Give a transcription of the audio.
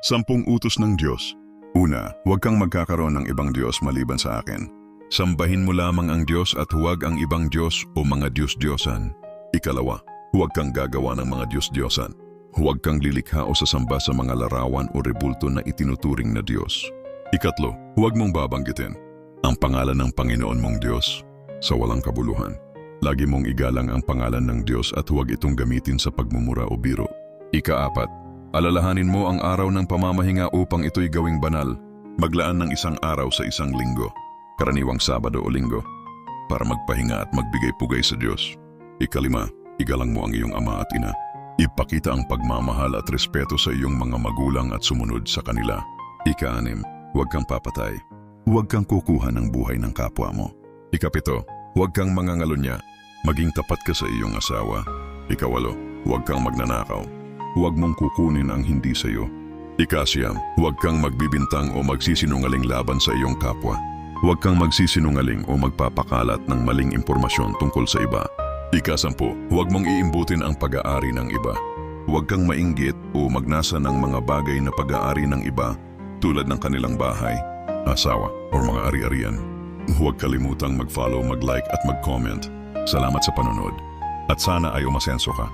10 utos ng Diyos. Una, huwag kang magkakaroon ng ibang Diyos maliban sa akin. Sambahin mo lamang ang Diyos at huwag ang ibang Diyos o mga Diyos-Diyosan. Ikalawa, huwag kang gagawa ng mga Diyos-Diyosan. Huwag kang lilikha o sasamba sa mga larawan o rebulto na itinuturing na Diyos. Ikatlo, huwag mong babanggitin ang pangalan ng Panginoon mong Diyos sa walang kabuluhan. Lagi mong igalang ang pangalan ng Diyos at huwag itong gamitin sa pagmumura o biro. Ikaapat, alalahanin mo ang araw ng pamamahinga upang ito'y gawing banal. Maglaan ng isang araw sa isang linggo, karaniwang Sabado o Linggo, para magpahinga at magbigay pugay sa Diyos. Ikalima, igalang mo ang iyong ama at ina. Ipakita ang pagmamahal at respeto sa iyong mga magulang at sumunod sa kanila. Ika-6, huwag kang papatay. Huwag kang kukuha ng buhay ng kapwa mo. Ika-7, huwag kang mangangalunya. Maging tapat ka sa iyong asawa. Ika-8, huwag kang magnanakaw. Huwag mong kukunin ang hindi sa iyo. Ika-9, huwag kang magbibintang o magsisinungaling laban sa iyong kapwa. Huwag kang magsisinungaling o magpapakalat ng maling impormasyon tungkol sa iba. Ika-10, huwag mong iimbutin ang pag-aari ng iba. Huwag kang mainggit o magnasa ng mga bagay na pag-aari ng iba tulad ng kanilang bahay, asawa o mga ari-arian. Huwag kalimutang mag-follow, mag-like at mag-comment. Salamat sa panonood at sana ay umasenso ka.